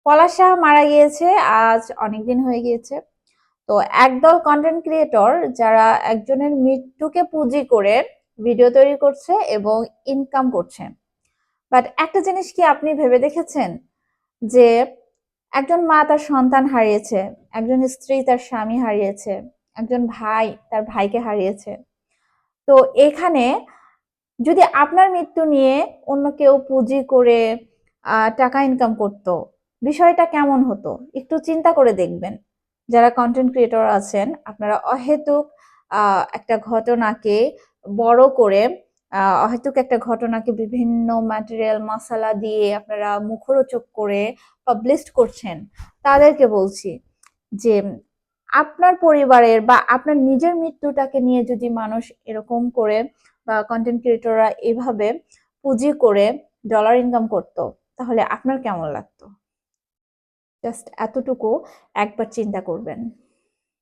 পলাশ শাহ মারা গিয়েছে আজ অনেকদিন হয়ে গিয়েছে। তো একদল কন্টেন্ট ক্রিয়েটর যারা একজনের মৃত্যুকে পুঁজি করে ভিডিও তৈরি করছে এবং ইনকাম করছে। বাট একটা জিনিস কি আপনি ভেবে দেখেছেন যে একজন মা তার সন্তান হারিয়েছে, একজন স্ত্রী তার স্বামী হারিয়েছে, একজন ভাই তার ভাইকে হারিয়েছে। তো এখানে যদি আপনার মৃত্যু নিয়ে অন্য কেউ পুঁজি করে টাকা ইনকাম করত, বিষয়টা কেমন হতো একটু চিন্তা করে দেখবেন। যারা কন্টেন্ট ক্রিয়েটর আছেন আপনারা অহেতুক একটা ঘটনাকে বড় করে অহেতুক একটা ঘটনাকে বিভিন্ন ম্যাটেরিয়াল মশলা দিয়ে আপনারা মুখরোচক করে পাবলিশ করছেন। তাদেরকে বলছি যে আপনার পরিবারের বা আপনার নিজের মৃত্যুটাকে নিয়ে যদি মানুষ এরকম করে বা কন্টেন্ট ক্রিয়েটররা এভাবে পুঁজি করে ডলার ইনকাম করতো, তাহলে আপনার কেমন লাগতো? জাস্ট এতটুকু একবার চিন্তা করবেন।